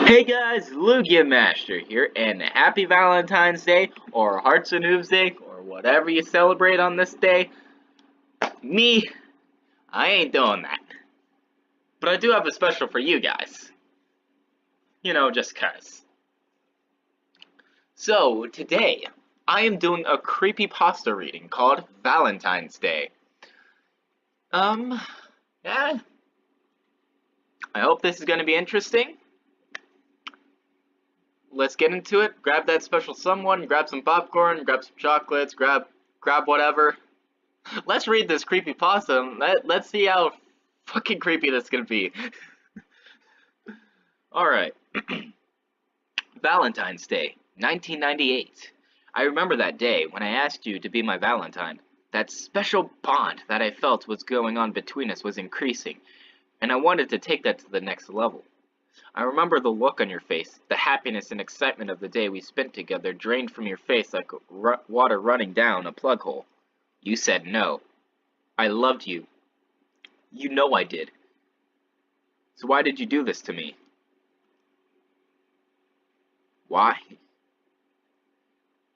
Hey guys, Lugia Master here, and happy Valentine's Day, or Hearts and Hooves Day, or whatever you celebrate on this day. Me, I ain't doing that. But I do have a special for you guys. Just cuz. So, today, I am doing a creepypasta reading called Valentine's Day. Yeah. I hope this is going to be interesting. Let's get into it. Grab that special someone, grab some popcorn, grab some chocolates, grab whatever. Let's read this creepypasta. Let's see how fucking creepy this is gonna be. Alright. Valentine's Day, 1998. I remember that day when I asked you to be my Valentine. That special bond that I felt was going on between us was increasing, and I wanted to take that to the next level. I remember the look on your face, the happiness and excitement of the day we spent together drained from your face like water running down a plug hole. You said no. I loved you. You know I did. So why did you do this to me? Why?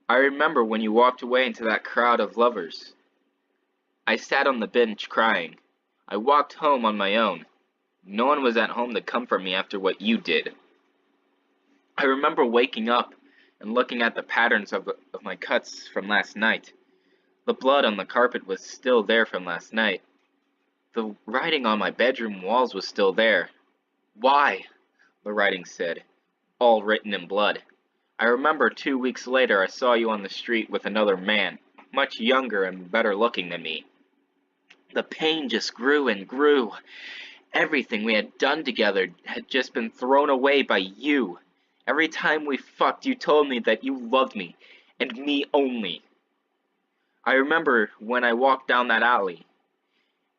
I remember when you walked away into that crowd of lovers. I sat on the bench crying. I walked home on my own. No one was at home to comfort me after what you did. I remember waking up and looking at the patterns of my cuts from last night. The blood on the carpet was still there from last night. The writing on my bedroom walls was still there. Why? The writing said, all written in blood. I remember 2 weeks later I saw you on the street with another man, much younger and better looking than me. The pain just grew and grew. Everything we had done together had just been thrown away by you. Every time we fucked, you told me that you loved me, and me only. I remember when I walked down that alley,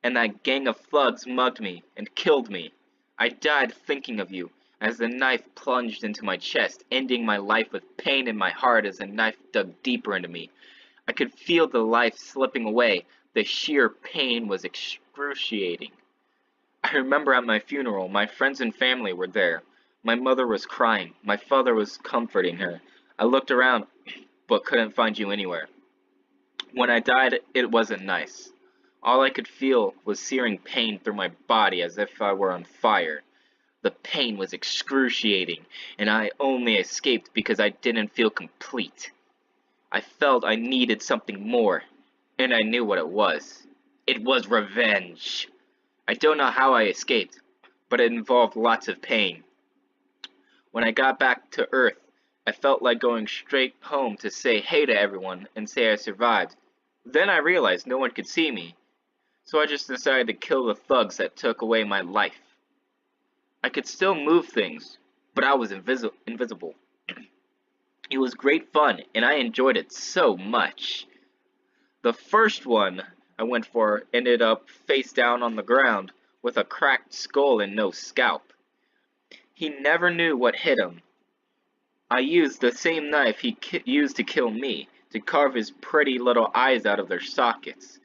and that gang of thugs mugged me and killed me. I died thinking of you, as the knife plunged into my chest, ending my life with pain in my heart as the knife dug deeper into me. I could feel the life slipping away. The sheer pain was excruciating. I remember at my funeral, my friends and family were there. My mother was crying. My father was comforting her. I looked around, but couldn't find you anywhere. When I died, it wasn't nice. All I could feel was searing pain through my body as if I were on fire. The pain was excruciating, and I only escaped because I didn't feel complete. I felt I needed something more, and I knew what it was. It was revenge. I don't know how I escaped, but it involved lots of pain. When I got back to Earth, I felt like going straight home to say hey to everyone and say I survived. Then I realized no one could see me, so I just decided to kill the thugs that took away my life. I could still move things, but I was invisible. It was great fun, and I enjoyed it so much. The first one I went for ended up face down on the ground with a cracked skull and no scalp. He never knew what hit him. I used the same knife he used to kill me to carve his pretty little eyes out of their sockets.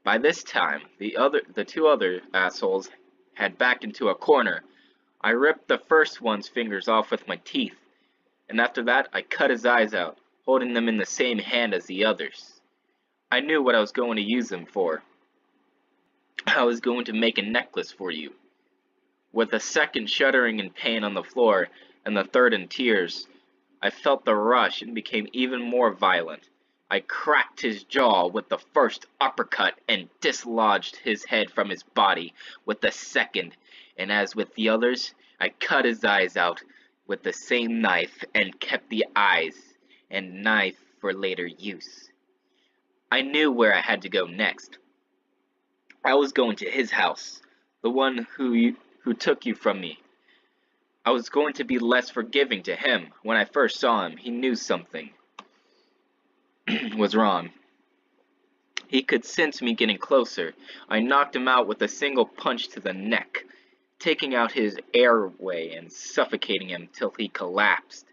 By this time, the two other assholes had backed into a corner. I ripped the first one's fingers off with my teeth, and after that I cut his eyes out, holding them in the same hand as the others. I knew what I was going to use them for. I was going to make a necklace for you. With the second shuddering in pain on the floor and the third in tears, I felt the rush and became even more violent. I cracked his jaw with the first uppercut and dislodged his head from his body with the second, and as with the others, I cut his eyes out with the same knife and kept the eyes and knife for later use. I knew where I had to go next. I was going to his house, the one who took you from me. I was going to be less forgiving to him. When I first saw him, he knew something was wrong. He could sense me getting closer. I knocked him out with a single punch to the neck, taking out his airway and suffocating him till he collapsed.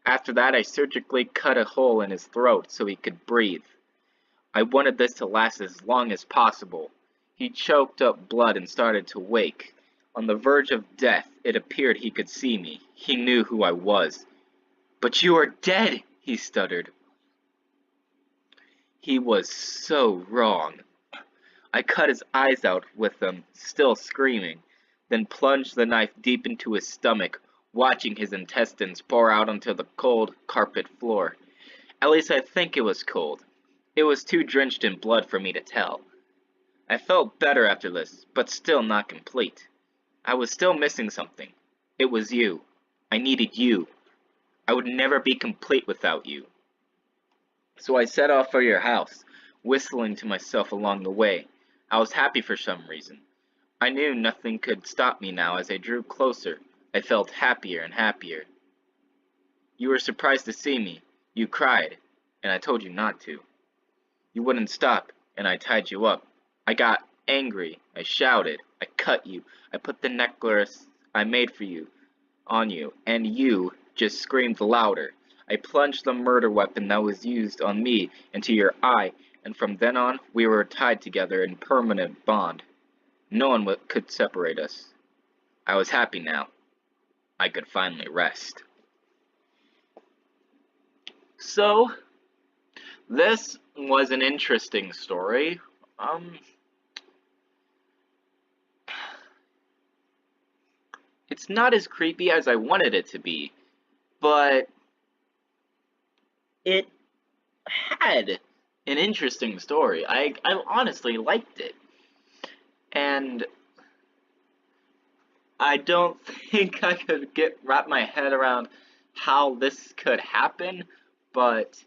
After that, I surgically cut a hole in his throat so he could breathe. I wanted this to last as long as possible. He choked up blood and started to wake. On the verge of death, it appeared he could see me. He knew who I was. "But you are dead," he stuttered. He was so wrong. I cut his eyes out with them, still screaming, then plunged the knife deep into his stomach, watching his intestines pour out onto the cold carpet floor. At least I think it was cold. It was too drenched in blood for me to tell. I felt better after this, but still not complete. I was still missing something. It was you. I needed you. I would never be complete without you. So I set off for your house, whistling to myself along the way. I was happy for some reason. I knew nothing could stop me now. As I drew closer, I felt happier and happier. You were surprised to see me. You cried, and I told you not to. You wouldn't stop, and I tied you up. I got angry. I shouted. I cut you. I put the necklace I made for you on you, and you just screamed louder. I plunged the murder weapon that was used on me into your eye, and from then on, we were tied together in permanent bond. No one could separate us. I was happy now. I could finally rest. So, this was an interesting story. It's not as creepy as I wanted it to be, but it had an interesting story. I honestly liked it. And I don't think I could wrap my head around how this could happen, but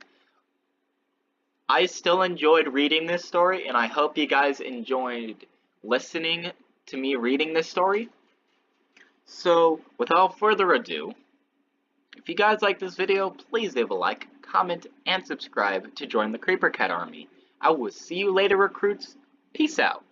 I still enjoyed reading this story, and I hope you guys enjoyed listening to me reading this story. So, without further ado, if you guys like this video, please leave a like, comment, and subscribe to join the Creeper Cat Army. I will see you later, recruits. Peace out.